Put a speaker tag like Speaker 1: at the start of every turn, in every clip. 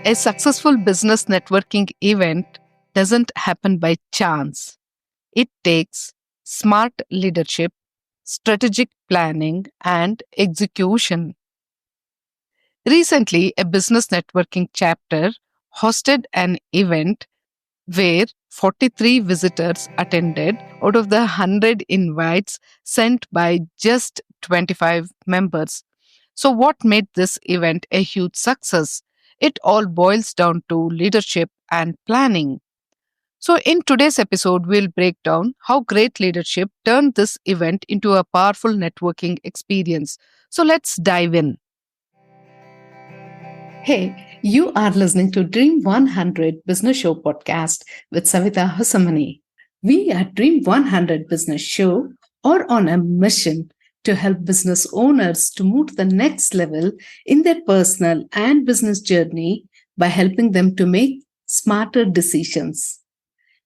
Speaker 1: A successful business networking event doesn't happen by chance. It takes smart leadership, strategic planning, and execution. Recently, a business networking chapter hosted an event where 43 visitors attended out of the 100 invites sent by just 25 members. So, what made this event a huge success? It all boils down to leadership and planning. So, in today's episode, we'll break down how great leadership turned this event into a powerful networking experience. So, let's dive in.
Speaker 2: Hey, you are listening to Dream 100 Business Show podcast with Savita Hosamani. We at Dream 100 Business Show are on a mission to help business owners to move to the next level in their personal and business journey by helping them to make smarter decisions.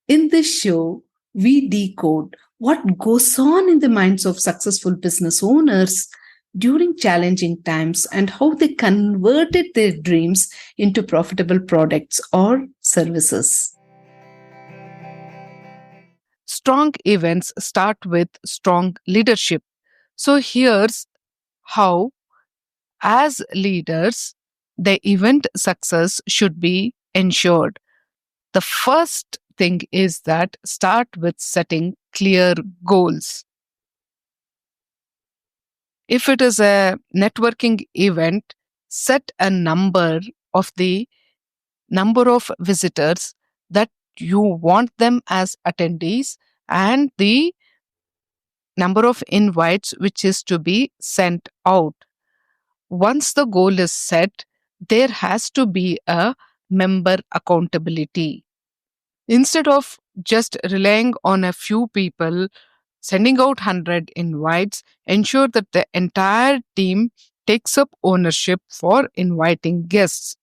Speaker 2: In this show, we decode what goes on in the minds of successful business owners during challenging times and how they converted their dreams into profitable products or services.
Speaker 1: Strong events start with strong leadership. So, here's how, as leaders, the event success should be ensured. The first thing is that start with setting clear goals. If it is a networking event, set a number of the number of visitors that you want them as attendees and the number of invites which is to be sent out. Once the goal is set, there has to be a member accountability. Instead of just relying on a few people sending out 100 invites, ensure that the entire team takes up ownership for inviting guests.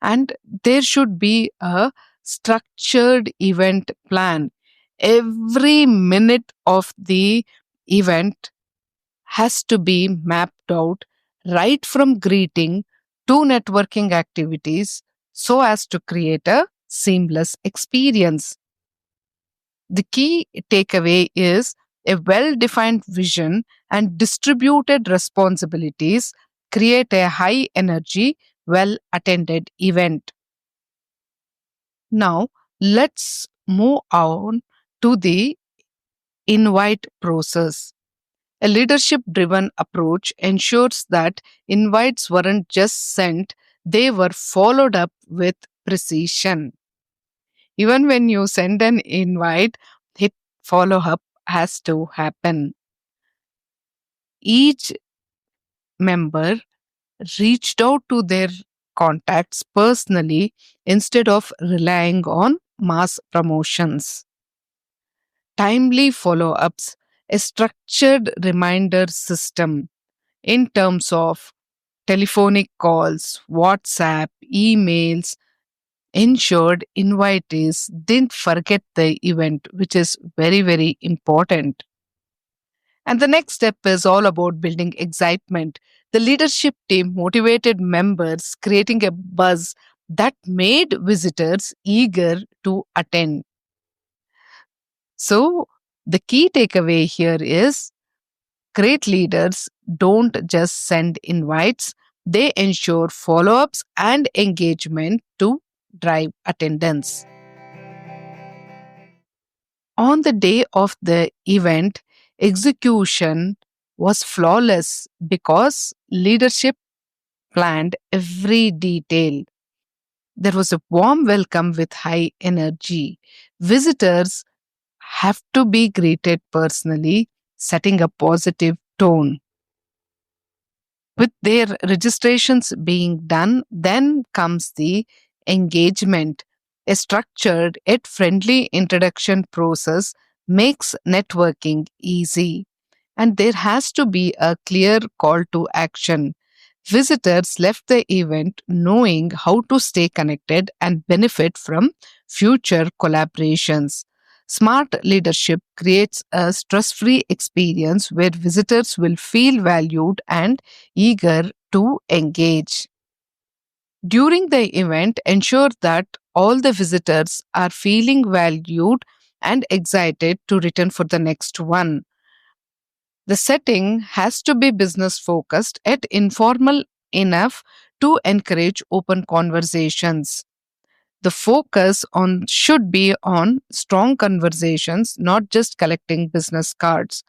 Speaker 1: And there should be a structured event plan. Every minute of the event has to be mapped out, right from greeting to networking activities, so as to create a seamless experience. The key takeaway is a well defined vision and distributed responsibilities create a high energy, well attended event. Now, let's move on to the invite process. A leadership driven approach ensures that invites weren't just sent, they were followed up with precision. Even when you send an invite, hit follow up has to happen. Each member reached out to their contacts personally instead of relying on mass promotions. Timely follow ups, a structured reminder system in terms of telephonic calls, WhatsApp, emails, ensured invitees didn't forget the event, which is very, very important. And the next step is all about building excitement. The leadership team motivated members, creating a buzz that made visitors eager to attend. So, the key takeaway here is great leaders don't just send invites, they ensure follow ups and engagement to drive attendance. On the day of the event, execution was flawless because leadership planned every detail. There was a warm welcome with high energy. Visitors have to be greeted personally, setting a positive tone. With their registrations being done, then comes the engagement. A structured yet friendly introduction process makes networking easy. And there has to be a clear call to action. Visitors left the event knowing how to stay connected and benefit from future collaborations. Smart leadership creates a stress free experience where visitors will feel valued and eager to engage. During the event, ensure that all the visitors are feeling valued and excited to return for the next one. The setting has to be business focused yet informal enough to encourage open conversations. The focus on should be on strong conversations, not just collecting business cards.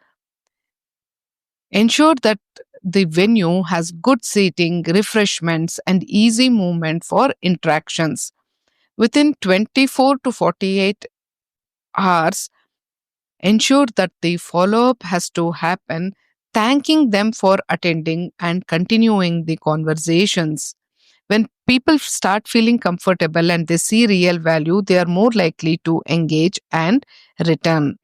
Speaker 1: Ensure that the venue has good seating, refreshments, and easy movement for interactions. Within 24 to 48 hours, ensure that the follow up has to happen, thanking them for attending and continuing the conversations. When people start feeling comfortable and they see real value, they are more likely to engage and return.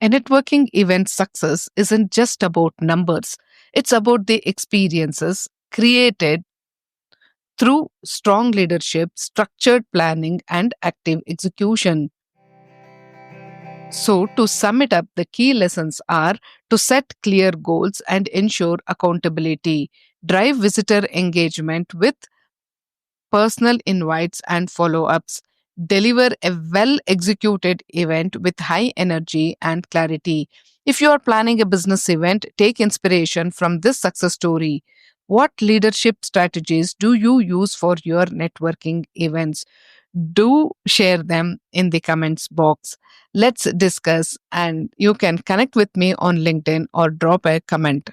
Speaker 1: A networking event success isn't just about numbers, it's about the experiences created through strong leadership, structured planning, and active execution. So, to sum it up, the key lessons are to set clear goals and ensure accountability, drive visitor engagement with personal invites and follow ups, deliver a well executed event with high energy and clarity. If you are planning a business event, take inspiration from this success story. What leadership strategies do you use for your networking events? Do share them in the comments box. Let's discuss, and you can connect with me on LinkedIn or drop a comment.